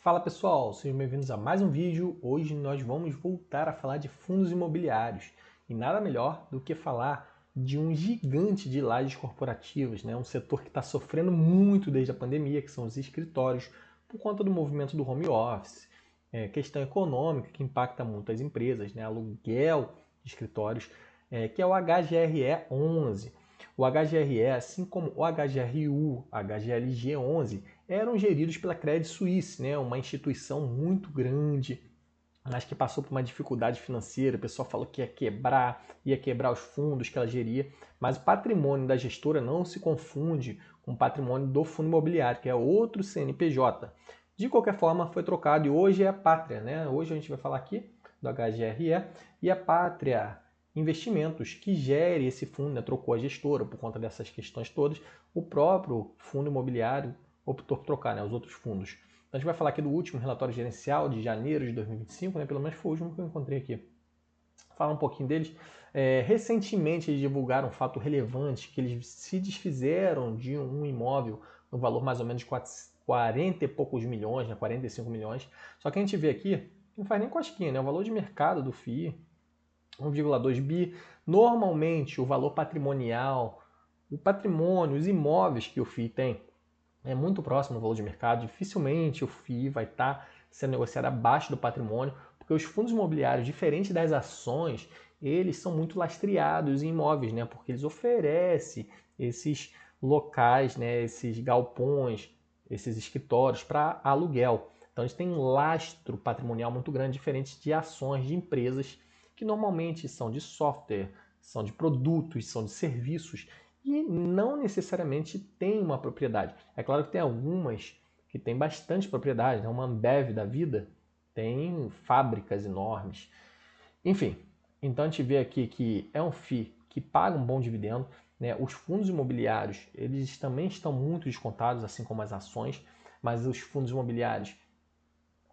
Fala pessoal, sejam bem-vindos a mais um vídeo. Hoje nós vamos voltar a falar de fundos imobiliários e nada melhor do que falar de um gigante de lajes corporativas, né? Um setor que está sofrendo muito desde a pandemia, que são os escritórios, por conta do movimento do home office, questão econômica que impacta muito as empresas, né? Aluguel de escritórios, que é o HGRE 11. O HGRE, assim como o HGRU, HGLG11, eram geridos pela Credit Suisse, né? Uma instituição muito grande, mas que passou por uma dificuldade financeira. O pessoal falou que ia quebrar os fundos que ela geria, mas o patrimônio da gestora não se confunde com o patrimônio do fundo imobiliário, que é outro CNPJ. De qualquer forma, foi trocado e hoje é a Pátria, né? Hoje a gente vai falar aqui do HGRE e a Pátria Investimentos, que gere esse fundo, né? Trocou a gestora por conta dessas questões todas. O próprio fundo imobiliário optou por trocar, né? Os outros fundos. Então, a gente vai falar aqui do último relatório gerencial de janeiro de 2025, né? Pelo menos foi o último que eu encontrei aqui. Falar um pouquinho deles. Recentemente eles divulgaram um fato relevante, que eles se desfizeram de um imóvel no valor mais ou menos de 40 e poucos milhões, né? 45 milhões. Só que a gente vê aqui, não faz nem cosquinha, né? O valor de mercado do FII, 1,2 bi. Normalmente o valor patrimonial, o patrimônio, os imóveis que o FII tem, é muito próximo do valor de mercado. Dificilmente o FII vai estar sendo negociado abaixo do patrimônio, porque os fundos imobiliários, diferente das ações, eles são muito lastreados em imóveis, né? Porque eles oferecem esses locais, né? Esses galpões, esses escritórios para aluguel. Então eles têm um lastro patrimonial muito grande, diferente de ações de empresas que normalmente são de software, são de produtos, são de serviços e não necessariamente tem uma propriedade. É claro que tem algumas que têm bastante propriedade, né? Uma Ambev da vida tem fábricas enormes. Enfim, então a gente vê aqui que é um FII que paga um bom dividendo, né? Os fundos imobiliários, eles também estão muito descontados, assim como as ações, mas os fundos imobiliários,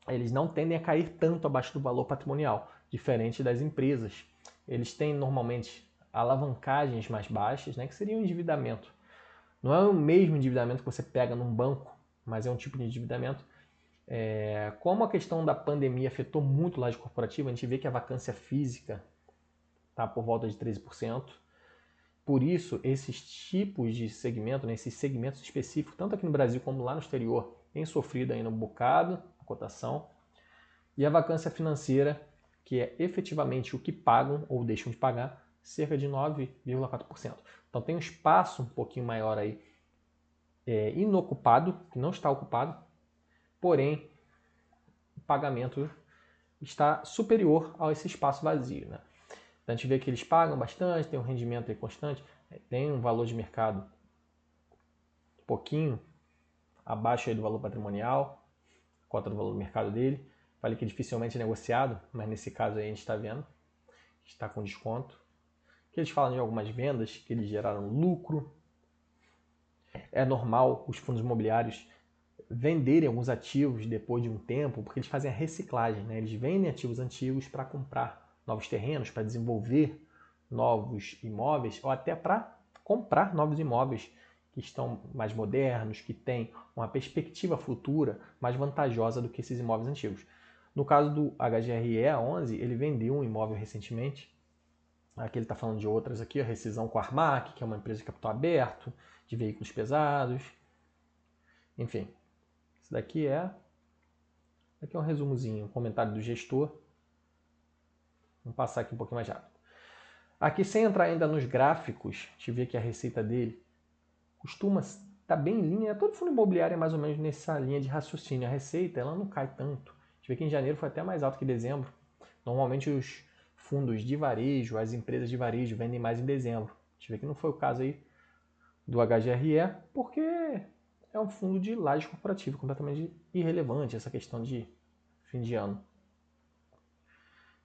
eles não tendem a cair tanto abaixo do valor patrimonial, diferente das empresas. Eles têm normalmente alavancagens mais baixas, né, que seria o endividamento. Não é o mesmo endividamento que você pega num banco, mas é um tipo de endividamento. Como a questão da pandemia afetou muito o laje corporativo, a gente vê que a vacância física está por volta de 13%. Por isso, esses tipos de segmento, né, esses segmentos específicos, tanto aqui no Brasil como lá no exterior, têm sofrido ainda um bocado a cotação. E a vacância financeira, que é efetivamente o que pagam ou deixam de pagar, cerca de 9,4%. Então tem um espaço um pouquinho maior aí inocupado, que não está ocupado, porém o pagamento está superior a esse espaço vazio. Né? Então a gente vê que eles pagam bastante, tem um rendimento aí constante, tem um valor de mercado um pouquinho abaixo aí do valor patrimonial, cota do valor do mercado dele. Falei que dificilmente é negociado, mas nesse caso aí a gente está vendo, está com desconto. Que eles falam de algumas vendas que eles geraram lucro. É normal os fundos imobiliários venderem alguns ativos depois de um tempo, porque eles fazem a reciclagem, né? Eles vendem ativos antigos para comprar novos terrenos, para desenvolver novos imóveis ou até para comprar novos imóveis que estão mais modernos, que têm uma perspectiva futura mais vantajosa do que esses imóveis antigos. No caso do HGRE 11, ele vendeu um imóvel recentemente. Aqui ele está falando de outras aqui, a rescisão com a Armac, que é uma empresa de capital aberto, de veículos pesados. Enfim, isso daqui é um resumozinho, um comentário do gestor. Vamos passar aqui um pouquinho mais rápido. Aqui, sem entrar ainda nos gráficos, a gente vê que a receita dele costuma estar bem em linha. Todo fundo imobiliário é mais ou menos nessa linha de raciocínio. A receita ela não cai tanto. A gente vê que em janeiro foi até mais alto que em dezembro. Normalmente os fundos de varejo, as empresas de varejo vendem mais em dezembro. A gente vê que não foi o caso aí do HGRE, porque é um fundo de laje corporativa, completamente irrelevante essa questão de fim de ano.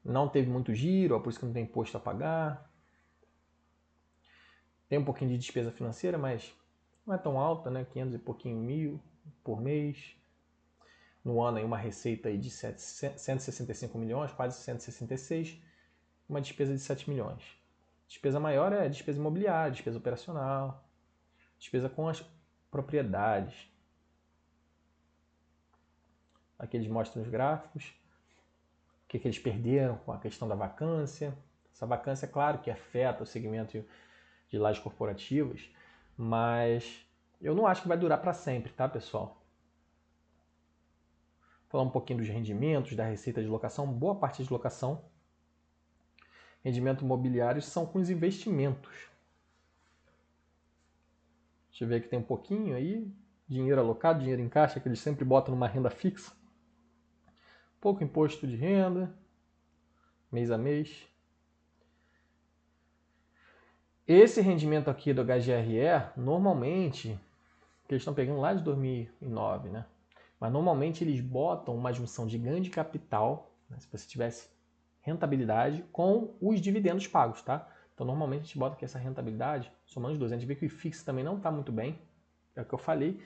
Não teve muito giro, por isso que não tem imposto a pagar. Tem um pouquinho de despesa financeira, mas não é tão alta, né? 500 e pouquinho mil por mês. No ano aí uma receita aí de 165 milhões, quase 166, uma despesa de 7 milhões. Despesa maior é despesa imobiliária, despesa operacional, despesa com as propriedades. Aqui eles mostram os gráficos, o que eles perderam com a questão da vacância. Essa vacância, é claro, que afeta o segmento de lajes corporativas, mas eu não acho que vai durar para sempre, tá, pessoal? Falar um pouquinho dos rendimentos, da receita de locação. Boa parte de locação, rendimentos imobiliários são com os investimentos. Deixa eu ver aqui, tem um pouquinho aí, dinheiro alocado, dinheiro em caixa, que eles sempre botam numa renda fixa. Pouco imposto de renda, mês a mês. Esse rendimento aqui do HGRE, normalmente, que eles estão pegando lá de 2009, né? Mas normalmente eles botam uma junção de ganho de capital, né? Se você tivesse rentabilidade, com os dividendos pagos, tá? Então normalmente a gente bota aqui essa rentabilidade, somando os dois. A gente vê que o IFIX também não está muito bem, é o que eu falei.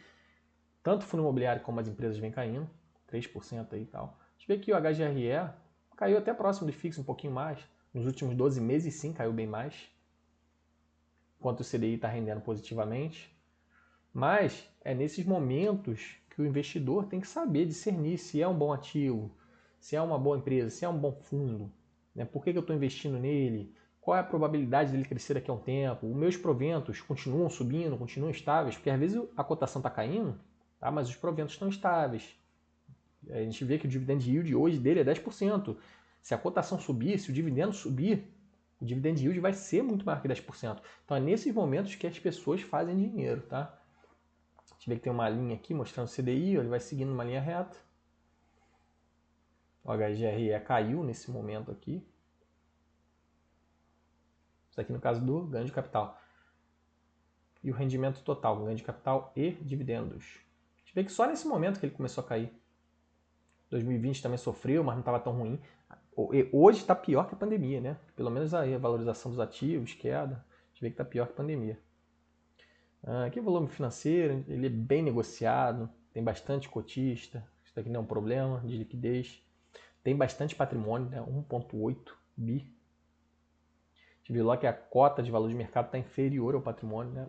Tanto o fundo imobiliário como as empresas vêm caindo, 3% aí e tal. A gente vê que o HGRE caiu até próximo do IFIX, um pouquinho mais. Nos últimos 12 meses sim, caiu bem mais. Enquanto o CDI está rendendo positivamente. Mas é nesses momentos que o investidor tem que saber discernir se é um bom ativo, se é uma boa empresa, se é um bom fundo, né? Por que eu estou investindo nele, qual é a probabilidade dele crescer daqui a um tempo, os meus proventos continuam subindo, continuam estáveis, porque às vezes a cotação está caindo, tá? Mas os proventos estão estáveis. A gente vê que o dividend yield hoje dele é 10%. Se a cotação subir, se o dividendo subir, o dividend yield vai ser muito maior que 10%. Então é nesses momentos que as pessoas fazem dinheiro, tá? A gente vê que tem uma linha aqui mostrando o CDI, ele vai seguindo uma linha reta. O HGRE caiu nesse momento aqui. Isso aqui no caso do ganho de capital. E o rendimento total, ganho de capital e dividendos. A gente vê que só nesse momento que ele começou a cair. 2020 também sofreu, mas não estava tão ruim. Hoje está pior que a pandemia, né? Pelo menos a valorização dos ativos, queda. A gente vê que está pior que a pandemia. Aqui o volume financeiro, ele é bem negociado, tem bastante cotista. Isso daqui não é um problema de liquidez. Tem bastante patrimônio, né? 1,8 bi. A gente viu lá que a cota de valor de mercado está inferior ao patrimônio, né?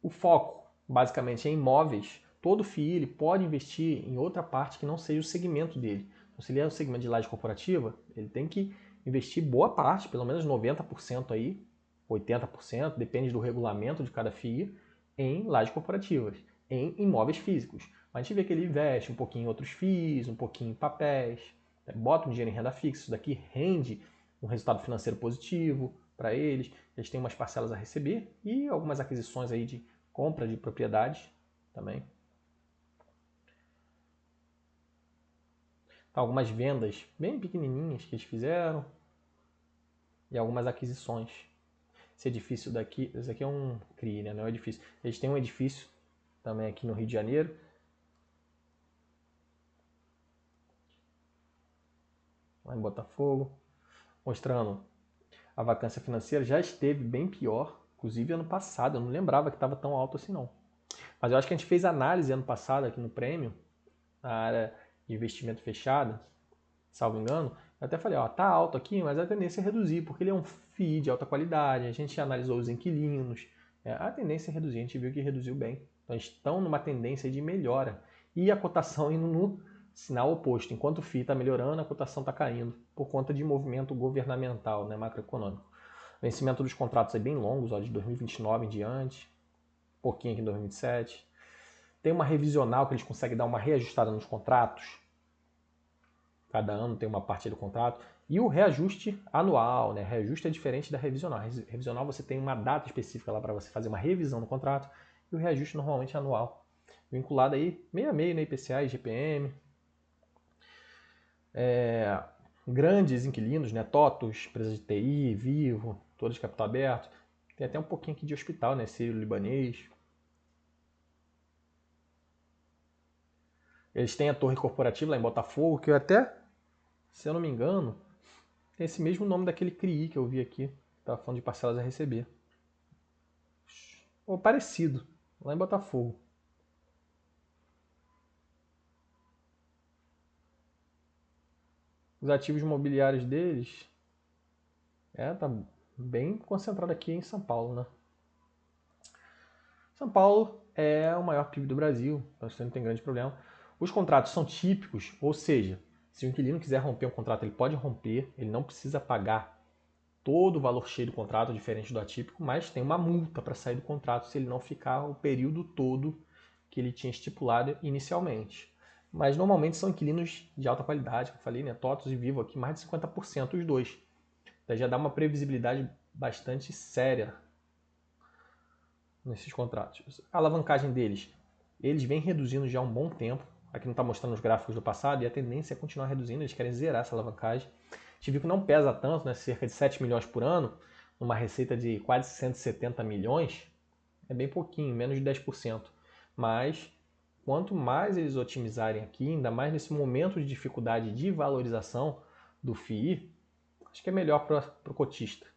O foco, basicamente, é em imóveis. Todo FII ele pode investir em outra parte que não seja o segmento dele. Então, se ele é o segmento de laje corporativa, ele tem que investir boa parte, pelo menos 90% aí, 80%, depende do regulamento de cada FII, em lajes corporativas, em imóveis físicos. Mas a gente vê que ele investe um pouquinho em outros FIIs, um pouquinho em papéis, bota um dinheiro em renda fixa, isso daqui rende um resultado financeiro positivo para eles, eles têm umas parcelas a receber e algumas aquisições aí de compra de propriedades também. Algumas vendas bem pequenininhas que eles fizeram e algumas aquisições. Esse edifício daqui, esse aqui é um CRI, né? Não é um edifício. Eles têm um edifício também aqui no Rio de Janeiro. Lá em Botafogo. Mostrando a vacância financeira. Já esteve bem pior. Inclusive ano passado. Eu não lembrava que estava tão alto assim não. Mas eu acho que a gente fez análise ano passado aqui no Prêmio. Na área de investimento fechado. Salvo engano. Eu até falei, ó, tá alto aqui, mas a tendência é reduzir, porque ele é um FII de alta qualidade, a gente analisou os inquilinos, a tendência é reduzir, a gente viu que reduziu bem. Então, eles estão numa tendência de melhora. E a cotação indo no sinal oposto. Enquanto o FII está melhorando, a cotação está caindo, por conta de movimento governamental, né, macroeconômico. O vencimento dos contratos é bem longos, ó, de 2029 em diante, pouquinho aqui em 2027. Tem uma revisional que eles conseguem dar uma reajustada nos contratos. Cada ano tem uma parte do contrato. E o reajuste anual, né? Reajuste é diferente da revisional. Revisional você tem uma data específica lá para você fazer uma revisão no contrato. E o reajuste normalmente é anual. Vinculado aí, meio a meio, né? IPCA e GPM. Grandes inquilinos, né? TOTUS, empresas de TI, Vivo, todas de capital aberto. Tem até um pouquinho aqui de hospital, né? Sírio-Libanês. Eles têm a torre corporativa lá em Botafogo, que eu até, se eu não me engano, tem esse mesmo nome daquele CRI que eu vi aqui. Estava falando de parcelas a receber. Ou parecido, lá em Botafogo. Os ativos imobiliários deles tá bem concentrado aqui em São Paulo, né? São Paulo é o maior PIB do Brasil, então isso não tem grande problema. Os contratos são típicos, ou seja, se o inquilino quiser romper um contrato, ele pode romper, ele não precisa pagar todo o valor cheio do contrato, diferente do atípico, mas tem uma multa para sair do contrato se ele não ficar o período todo que ele tinha estipulado inicialmente. Mas normalmente são inquilinos de alta qualidade, como eu falei, né? TOTVS e Vivo aqui, mais de 50% os dois. Então já dá uma previsibilidade bastante séria nesses contratos. A alavancagem deles, eles vêm reduzindo já há um bom tempo. Aqui não está mostrando os gráficos do passado e a tendência é continuar reduzindo, eles querem zerar essa alavancagem. A gente viu que não pesa tanto, né? Cerca de 7 milhões por ano, numa receita de quase 170 milhões, é bem pouquinho, menos de 10%. Mas quanto mais eles otimizarem aqui, ainda mais nesse momento de dificuldade de valorização do FII, acho que é melhor para o cotista.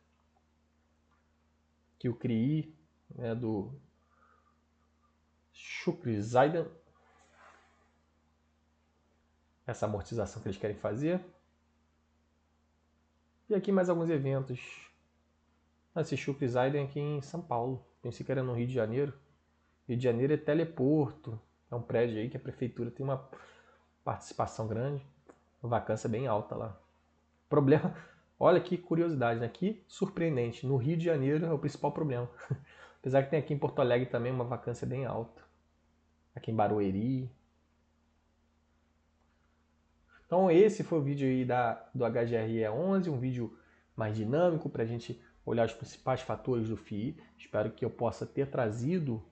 Que o CRI, né, do Shukri Zaidan, essa amortização que eles querem fazer. E aqui mais alguns eventos. Esse Shukri Zaidan aqui em São Paulo. Pensei que era no Rio de Janeiro. Rio de Janeiro é teleporto. É um prédio aí que a prefeitura tem uma participação grande. Uma vacância bem alta lá. Problema, olha que curiosidade, né? Que surpreendente. No Rio de Janeiro é o principal problema. Apesar que tem aqui em Porto Alegre também uma vacância bem alta. Aqui em Barueri. Então esse foi o vídeo aí do HGRE11, um vídeo mais dinâmico para a gente olhar os principais fatores do FII. Espero que eu possa ter trazido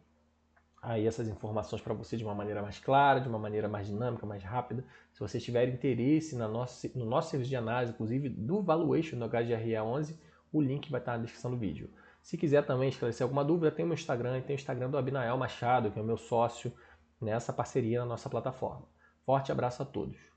aí essas informações para você de uma maneira mais clara, de uma maneira mais dinâmica, mais rápida. Se vocês tiverem interesse no nosso serviço de análise, inclusive do Valuation do HGRE11, o link vai estar na descrição do vídeo. Se quiser também esclarecer alguma dúvida, tem o meu Instagram e tem o Instagram do Abinael Machado, que é o meu sócio nessa parceria na nossa plataforma. Forte abraço a todos.